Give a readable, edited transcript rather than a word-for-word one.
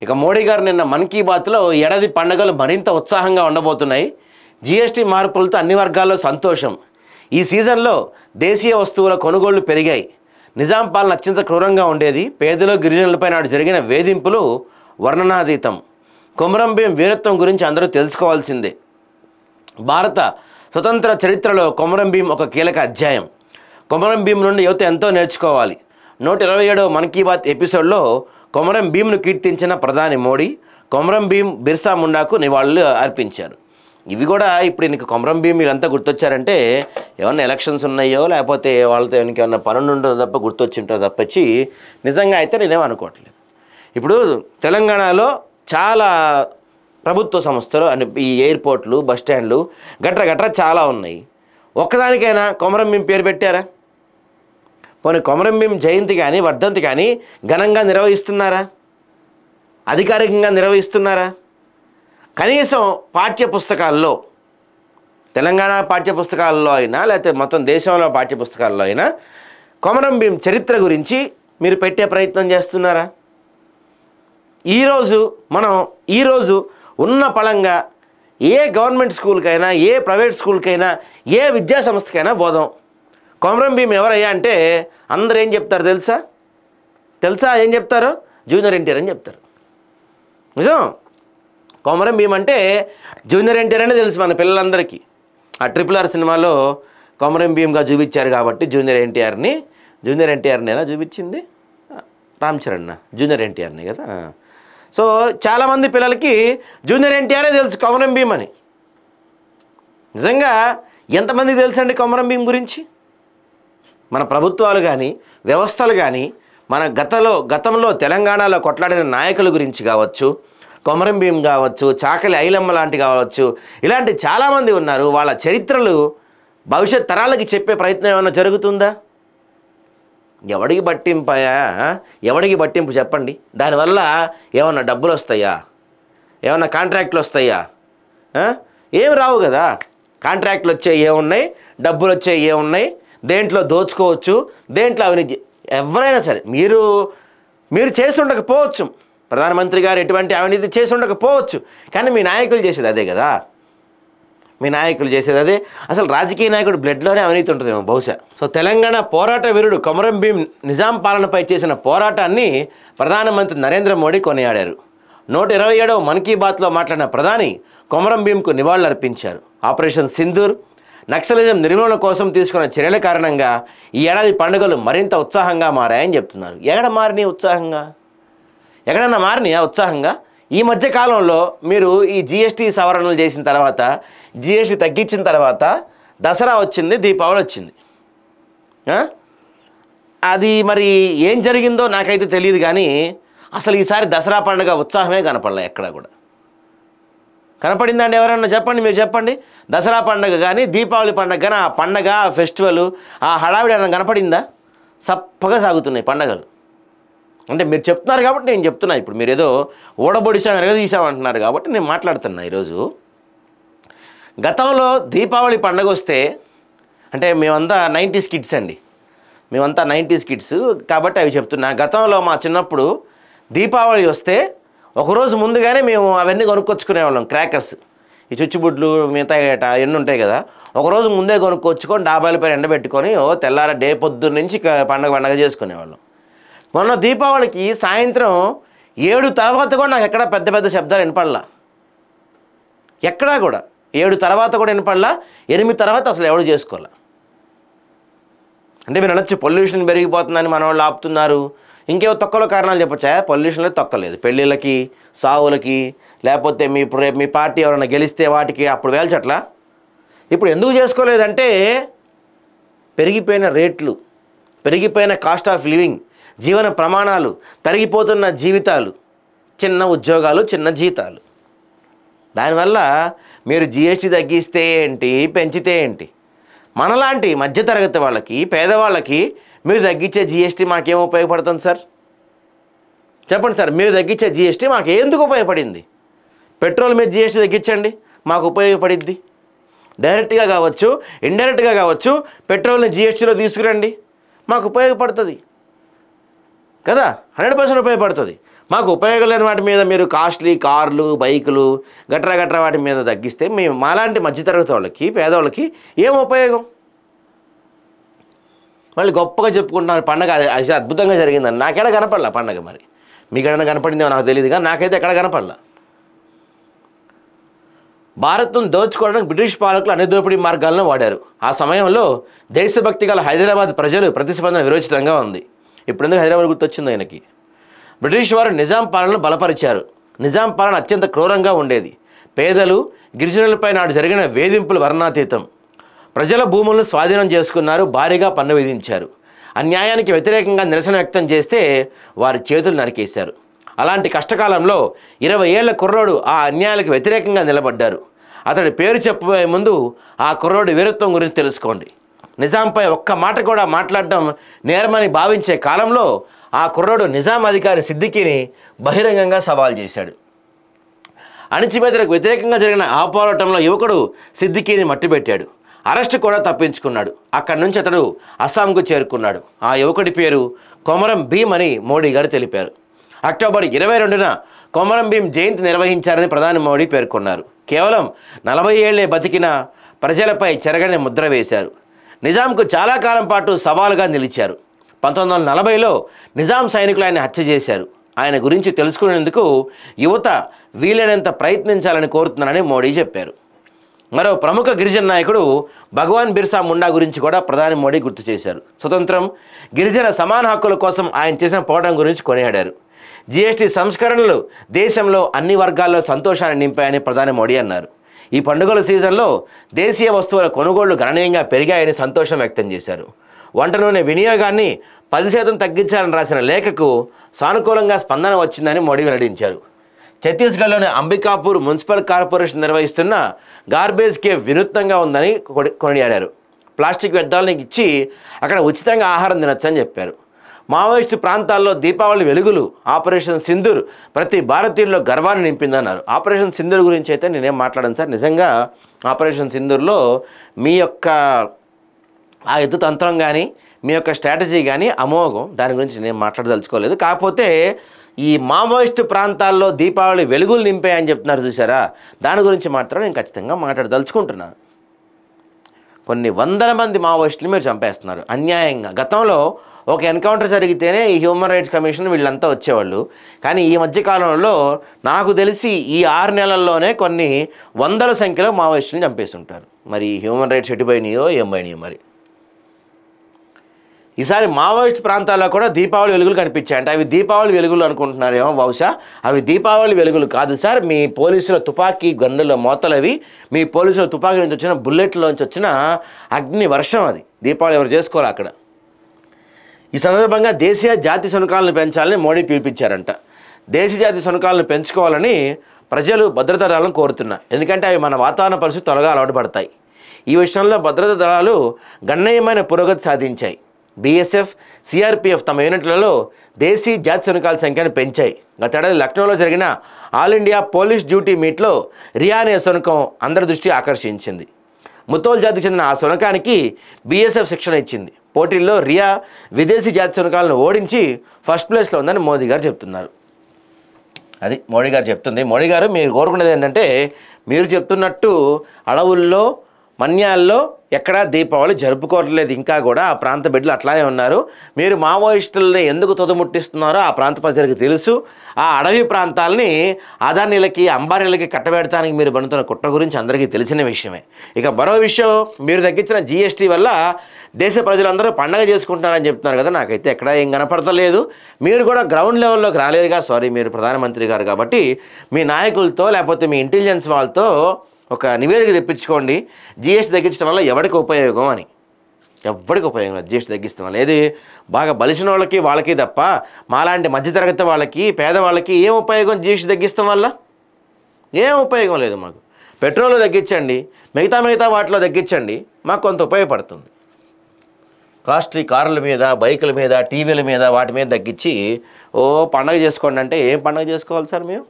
ఇక మోడీ గారు నిన్న మన్ కీ బాత్లో ఏడాది పండుగలు మరింత ఉత్సాహంగా ఉండబోతున్నాయి. జీఎస్టీ మార్పులతో అన్ని వర్గాల్లో సంతోషం. ఈ సీజన్లో దేశీయ వస్తువుల కొనుగోళ్లు పెరిగాయి. నిజాం పాలన అత్యంత క్రూరంగా ఉండేది. పేదలు గిరిజనులపై నాడు జరిగిన వేధింపులు వర్ణనాతీతం. కొమరం భీం వీరత్వం గురించి అందరూ తెలుసుకోవాల్సిందే. భారత స్వతంత్ర చరిత్రలో కొమరం భీం ఒక కీలక అధ్యాయం. కొమరం భీం నుండి యువత ఎంతో నేర్చుకోవాలి. 127వ మన్ కీ బాత్ ఎపిసోడ్లో కొమరం భీంను కీర్తించిన ప్రధాని మోడీ కొమరం భీం బిర్సా ముండాకు నివాళులు అర్పించారు. ఇవి కూడా ఇప్పుడు నీకు కొమరం భీం వీళ్ళంతా గుర్తొచ్చారంటే ఏమన్నా ఎలక్షన్స్ ఉన్నాయో లేకపోతే వాళ్ళతో ఏమన్నా పనులు ఉండదో తప్ప గుర్తొచ్చింటో తప్పచ్చి నిజంగా అయితే నేనేం అనుకోవట్లేదు. ఇప్పుడు తెలంగాణలో చాలా ప్రభుత్వ సంస్థలు అని ఈ ఎయిర్పోర్ట్లు, బస్ స్టాండ్లు గట్ర చాలా ఉన్నాయి. ఒక్కదానికైనా కొమరం భీం పేరు పెట్టారా? పోనీ కొమరం భీం జయంతి కానీ వర్ధంతి కానీ ఘనంగా నిర్వహిస్తున్నారా? అధికారికంగా నిర్వహిస్తున్నారా? కనీసం పాఠ్యపుస్తకాల్లో, తెలంగాణ పాఠ్యపుస్తకాల్లో అయినా లేకపోతే మొత్తం దేశంలో పాఠ్యపుస్తకాల్లో అయినా కొమరం భీం చరిత్ర గురించి మీరు పెట్టే ప్రయత్నం చేస్తున్నారా? ఈరోజు ఉన్న పళంగా ఏ గవర్నమెంట్ స్కూల్కైనా, ఏ ప్రైవేట్ స్కూల్కైనా, ఏ విద్యా సంస్థకైనా పోదాం. కొమరం భీం ఎవరయ్యా అంటే అందరూ ఏం చెప్తారు తెలుసా? ఏం చెప్తారు? జూనియర్ ఎన్టీఆర్ అని చెప్తారు. నిజం. కొమరం భీం అంటే జూనియర్ ఎన్టీఆర్ అని తెలుసు మన పిల్లలందరికీ. ఆ RRR సినిమాలో కొమరం భీంగా చూపించారు కాబట్టి జూనియర్ ఎన్టీఆర్ని ఎలా చూపించింది? రామ్ చరణ్ జూనియర్ ఎన్టీఆర్ని కదా. సో చాలామంది పిల్లలకి జూనియర్ ఎన్టీఆరే తెలుసు కొమరం భీం అని. నిజంగా ఎంతమందికి తెలుసండి కొమరం భీం గురించి? మన ప్రభుత్వాలు కానీ, వ్యవస్థలు కానీ, మన గతంలో తెలంగాణలో కొట్లాడిన నాయకుల గురించి కావచ్చు, కొమరం భీం కావచ్చు, చాకలి ఐలమ్మ లాంటి కావచ్చు, ఇలాంటి చాలామంది ఉన్నారు. వాళ్ళ చరిత్రలు భవిష్యత్ తరాలకి చెప్పే ప్రయత్నం ఏమైనా జరుగుతుందా? ఎవడికి బట్టింపు చెప్పండి. దానివల్ల ఏమన్నా డబ్బులు వస్తాయా? ఏమన్నా కాంట్రాక్ట్లు వస్తాయా? ఏం రావు కదా. కాంట్రాక్ట్లు వచ్చాయి ఏమున్నాయి, డబ్బులు వచ్చాయి ఏమున్నాయి, దేంట్లో దోచుకోవచ్చు, దేంట్లో అవినీతి. ఎవరైనా సరే మీరు చేసి ఉండకపోవచ్చు, ప్రధానమంత్రి గారు ఎటువంటి అవినీతి చేసి ఉండకపోవచ్చు, కానీ మీ నాయకులు చేసేది అదే కదా. అసలు రాజకీయ నాయకుడు బ్లడ్లోనే అవినీతి ఉంటుందేమో బహుశా. సో తెలంగాణ పోరాట వీరుడు కొమరం భీం నిజాం పాలనపై చేసిన పోరాటాన్ని ప్రధానమంత్రి నరేంద్ర మోడీ కొనియాడారు. 127వ మన్ కీ బాత్లో మాట్లాడిన ప్రధాని కొమరం భీంకు నివాళులు అర్పించారు. ఆపరేషన్ సింధూర్, నక్సలిజం నిర్మూలన కోసం తీసుకున్న చర్యల కారణంగా ఈ ఏడాది పండుగలు మరింత ఉత్సాహంగా మారాయని చెప్తున్నారు. ఎక్కడన్నా మారినాయా ఉత్సాహంగా? ఈ మధ్య కాలంలో మీరు ఈ జీఎస్టీ సవరణలు చేసిన తర్వాత, జీఎస్టీ తగ్గించిన తర్వాత దసరా వచ్చింది, దీపావళి వచ్చింది. అది మరి ఏం జరిగిందో నాకైతే తెలియదు, కానీ అసలు ఈసారి దసరా పండుగ ఉత్సాహమే కనపడలే. ఎక్కడా కూడా కనపడిందండి? ఎవరన్నా చెప్పండి, మీరు చెప్పండి. దసరా పండుగ కానీ, దీపావళి పండుగ కానీ, ఆ పండగ, ఆ ఫెస్టివల్, ఆ హడావిడి అన్న కనపడిందా? సప్పగా సాగుతున్నాయి పండగలు. అంటే మీరు చెప్తున్నారు కాబట్టి నేను చెప్తున్నా. ఇప్పుడు మీరు ఏదో ఓడబొడిసాం ఎరగదీసామంటున్నారు కాబట్టి నేను మాట్లాడుతున్నా. ఈరోజు గతంలో దీపావళి పండగ వస్తే, అంటే మేమంతా 90s కిడ్స్ అండి, 90s కిడ్స్ కాబట్టి అవి చెప్తున్నా. గతంలో మా చిన్నప్పుడు దీపావళి వస్తే ఒకరోజు ముందుగానే మేము అవన్నీ కొనుక్కొచ్చుకునేవాళ్ళం. క్రాకర్స్, ఈ చుచ్చుబుడ్లు, మిగతా ఎన్ని ఉంటాయి కదా, ఒకరోజు ముందే కొనుక్కొచ్చుకొని డాబాలపై ఎండబెట్టుకొని తెల్లార డే పొద్దున్న నుంచి పండగ చేసుకునేవాళ్ళం. మొన్న దీపావళికి సాయంత్రం 7 తర్వాత కూడా నాకు ఎక్కడ పెద్ద శబ్దాలు వినపడలా. ఎక్కడా కూడా 7 తర్వాత కూడా వినపడలా. 8 తర్వాత అసలు ఎవడు చేసుకోవాలా. అంటే మీరు అనొచ్చు పొల్యూషన్ పెరిగిపోతుందని మన వాళ్ళు ఆపుతున్నారు, ఇంకేవో తొక్కలో కారణాలు చెప్పొచ్చా? పొల్యూషన్లో తొక్కలేదు. పెళ్ళిళ్ళకి, సావులకి, లేకపోతే మీ పార్టీ ఎవరైనా గెలిస్తే వాటికి అప్పుడు వేల్చట్లా. ఇప్పుడు ఎందుకు చేసుకోలేదంటే పెరిగిపోయిన రేట్లు, పెరిగిపోయిన కాస్ట్ ఆఫ్ లివింగ్, జీవన ప్రమాణాలు, తరిగిపోతున్న జీవితాలు, చిన్న ఉద్యోగాలు, చిన్న జీతాలు. దానివల్ల మీరు జీఎస్టీ తగ్గిస్తే ఏంటి, పెంచితే ఏంటి? మనలాంటి మధ్యతరగతి వాళ్ళకి, పేదవాళ్ళకి మీరు తగ్గించే జీఎస్టీ మాకేం ఉపయోగపడుతుంది సార్? చెప్పండి సార్. మీరు తగ్గించే జీఎస్టీ మాకు ఎందుకు ఉపయోగపడింది? పెట్రోల్ మీద జీఎస్టీ తగ్గించండి, మాకు ఉపయోగపడిద్ది. డైరెక్ట్గా కావచ్చు, ఇండైరెక్ట్గా కావచ్చు, పెట్రోల్ని జీఎస్టీలో తీసుకురండి, మాకు ఉపయోగపడుతుంది కదా. 100% ఉపయోగపడుతుంది. మాకు ఉపయోగం లేని వాటి మీద మీరు కాస్ట్లీ కార్లు బైకులు గట్రా వాటి మీద తగ్గిస్తే మేము మాలాంటి మధ్యతరగతి వాళ్ళకి పేదవాళ్ళకి ఏం ఉపయోగం? మళ్ళీ గొప్పగా చెప్పుకుంటున్నారు పండగ అది అద్భుతంగా జరిగిందని. నాకెక్కడ కనపడలా పండగ. మరి మీకెక్కడ కనపడిందో నాకు తెలియదు, కానీ నాకైతే ఎక్కడ కనపడలా. భారత్ను దోచుకోవడానికి బ్రిటిష్ పాలకులు అన్ని దోపిడీ మార్గాలను వాడారు. ఆ సమయంలో దేశభక్తి గల హైదరాబాద్ ప్రజలు ప్రతిస్పందన విరోచితంగా ఉంది. ఇప్పుడు ఎందుకు హైదరాబాద్ గుర్తొచ్చింది ఆయనకి? బ్రిటిష్ వారు నిజాం పాలనను బలపరిచారు. నిజాం పాలన అత్యంత క్రూరంగా ఉండేది. పేదలు గిరిజనులపై నాడు జరిగిన వేధింపులు వర్ణాతీతం. ప్రజల భూములను స్వాధీనం చేసుకున్నారు, భారీగా పన్ను విధించారు. అన్యాయానికి వ్యతిరేకంగా నిరసన వ్యక్తం చేస్తే వారి చేతులు నరికేశారు. అలాంటి కష్టకాలంలో 20 ఏళ్ల కుర్రోడు ఆ అన్యాయాలకు వ్యతిరేకంగా నిలబడ్డారు. అతడి పేరు చెప్పబోయే ముందు ఆ కుర్రోడి వీరత్వం గురించి తెలుసుకోండి. నిజాంపై ఒక్క మాట కూడా మాట్లాడడం నేరమని భావించే కాలంలో ఆ కుర్రోడు నిజాం అధికారి సిద్దికీని బహిరంగంగా సవాల్ చేశాడు. అణిచివేతలకు వ్యతిరేకంగా జరిగిన ఆ పోరాటంలో యువకుడు సిద్దికీని మట్టిపెట్టాడు. అరెస్టు కూడా తప్పించుకున్నాడు. అక్కడి నుంచి అతడు అస్సాంకు చేరుకున్నాడు. ఆ యువకుడి పేరు కొమరం భీమ్ అని మోడీ గారు తెలిపారు. అక్టోబర్ 22న కొమరం భీమ్ జయంతి నిర్వహించారని ప్రధాని మోడీ పేర్కొన్నారు. కేవలం 40 ఏళ్లే బతికిన ప్రజలపై చెరగని ముద్ర వేశారు. నిజాంకు చాలా కాలం పాటు సవాలుగా నిలిచారు. 1940లో నిజాం సైనికులు ఆయన హత్య చేశారు. ఆయన గురించి తెలుసుకునేందుకు యువత వీలైనంత ప్రయత్నించాలని కోరుతున్నారని మోడీ చెప్పారు. మరో ప్రముఖ గిరిజన నాయకుడు భగవాన్ బిర్సా ముండా గురించి కూడా ప్రధాని మోడీ గుర్తు చేశారు. స్వతంత్రం, గిరిజన సమాన హక్కుల కోసం ఆయన చేసిన పోరాటం గురించి కొనియాడారు. జీఎస్టీ సంస్కరణలు దేశంలో అన్ని వర్గాల్లో సంతోషాన్ని నింపాయని ప్రధాని మోడీ అన్నారు. ఈ పండుగల సీజన్లో దేశీయ వస్తువుల కొనుగోళ్లు గణనీయంగా పెరిగాయని సంతోషం వ్యక్తం చేశారు. వంట నూనె వినియోగాన్ని 10% తగ్గించాలని రాసిన లేఖకు సానుకూలంగా స్పందన వచ్చిందని మోడీ వెల్లడించారు. ఛత్తీస్గఢ్లోని అంబికాపూర్ మున్సిపల్ కార్పొరేషన్ నిర్వహిస్తున్న గార్బేజ్ కేఫ్ వినూత్నంగా ఉందని కొనియాడారు. ప్లాస్టిక్ వ్యర్థాలను ఇచ్చి అక్కడ ఉచితంగా ఆహారం తినొచ్చని చెప్పారు. మావోయిస్టు ప్రాంతాల్లో దీపావళి వెలుగులు, ఆపరేషన్ సింధూర్ ప్రతి భారతీయుల్లో గర్వాన్ని నింపిందన్నారు. ఆపరేషన్ సింధూర్ గురించి అయితే నేనేం మాట్లాడాను సార్. నిజంగా ఆపరేషన్ సింధూర్లో మీ యొక్క ఆ యుద్ధ తంత్రం కానీ మీ యొక్క స్ట్రాటజీ కానీ అమోఘం. దాని గురించి నేను మాట్లాడదలుచుకోలేదు. కాకపోతే ఈ మావోయిస్టు ప్రాంతాల్లో దీపావళి వెలుగులు నింపాయని చెప్తున్నారు చూసారా, దాని గురించి మాత్రం నేను ఖచ్చితంగా మాట్లాడదలుచుకుంటున్నాను. కొన్ని వందల మంది మావోయిస్టులు మీరు చంపేస్తున్నారు అన్యాయంగా. గతంలో ఒక ఎన్కౌంటర్ జరిగితేనే ఈ హ్యూమన్ రైట్స్ కమిషన్ వీళ్ళంతా వచ్చేవాళ్ళు. కానీ ఈ మధ్యకాలంలో నాకు తెలిసి ఈ 6 నెలల్లోనే కొన్ని వందల సంఖ్యలో మావోయిస్టులను చంపేస్తుంటారు. మరి హ్యూమన్ రైట్స్ ఎటుపోయినాయో ఏం పోయినాయో. మరి ఈసారి మావోయిస్ట్ ప్రాంతాల్లో కూడా దీపావళి వెలుగులు కనిపించాయి. అంటే అవి దీపావళి వెలుగులు అనుకుంటున్నారేమో బహుశా. అవి దీపావళి వెలుగులు కాదు సార్. మీ పోలీసుల తుపాకీ గన్నుల మోతలవి, మీ పోలీసుల తుపాకీ నుంచి వచ్చిన బుల్లెట్లోంచి వచ్చిన అగ్ని వర్షం. అది దీపావళి ఎవరు చేసుకోవాలి అక్కడ. ఈ సందర్భంగా దేశీయ జాతి శునకాలను పెంచాలని మోడీ పిలిపించారంట. దేశీయ జాతి శునకాలను పెంచుకోవాలని ప్రజలు భద్రతా దళాలను కోరుతున్నారు. ఎందుకంటే అవి మన వాతావరణ పరిస్థితి త్వరగా అలవాటు పడతాయి. ఈ విషయంలో భద్రతా దళాలు గణనీయమైన పురోగతి సాధించాయి. బీఎస్ఎఫ్, సిఆర్పిఎఫ్ తమ యూనిట్లలో దేశీ జాతి శునకాల సంఖ్యను పెంచాయి. గతేడాది లక్నోలో జరిగిన ఆల్ ఇండియా పోలీస్ డ్యూటీ మీట్లో రియా అనే శునకం అందరి దృష్టి ఆకర్షించింది. ముతోల్ జాతికి చెందిన ఆ శునకానికి బీఎస్ఎఫ్ శిక్షణ ఇచ్చింది. పోటీల్లో రియా విదేశీ జాతి శునకాలను ఓడించి ఫస్ట్ ప్లేస్లో ఉందని మోదీ గారు చెప్తున్నారు. అది మోడీ గారు చెప్తుంది. మోడీ గారు మీరు కోరుకునేది ఏంటంటే, మీరు చెప్తున్నట్టు అడవుల్లో మన్యాల్లో ఎక్కడా దీపావళి జరుపుకోవట్లేదు. ఇంకా కూడా ఆ ప్రాంత బిడ్డలు అట్లానే ఉన్నారు. మీరు మావోయిస్టులని ఎందుకు తుదముట్టిస్తున్నారో ఆ ప్రాంత ప్రజలకు తెలుసు. ఆ అడవి ప్రాంతాలని అదానీలకి అంబానీలకి కట్టబెడతానికి మీరు పడుతున్న కుట్ర గురించి అందరికీ తెలిసిన విషయమే. ఇక మరో విషయం, మీరు తగ్గించిన జీఎస్టీ వల్ల దేశ ప్రజలందరూ పండగ చేసుకుంటున్నారని చెప్తున్నారు కదా. నాకైతే ఎక్కడా ఏం కనపడతలేదు. మీరు కూడా గ్రౌండ్ లెవెల్లోకి రాలేదుగా. సారీ, మీరు ప్రధానమంత్రి గారు కాబట్టి మీ నాయకులతో లేకపోతే మీ ఇంటెలిజెన్స్ వాళ్ళతో ఒక నివేదిక తెప్పించుకోండి. జీఎస్టీ తగ్గించడం వల్ల ఎవరికి ఉపయోగం అని. ఎవరికి ఉపయోగం లేదు జీఎస్టీ తగ్గిస్తాం వల్ల. ఏది బాగా బలిసిన వాళ్ళకి వాళ్ళకి తప్ప మాలాంటి మధ్యతరగతి వాళ్ళకి పేదవాళ్ళకి ఏం ఉపయోగం జీఎస్టీ తగ్గిస్తాం వల్ల? ఏం ఉపయోగం లేదు మాకు. పెట్రోల్ తగ్గించండి, మిగతా వాటిలో తగ్గించండి, మాకు కొంత ఉపయోగపడుతుంది. కాస్ట్లీ కార్ల మీద, బైకుల మీద, టీవీల మీద వాటి మీద తగ్గించి పండగ చేసుకోండి అంటే ఏం పండగ చేసుకోవాలి సార్ మేము?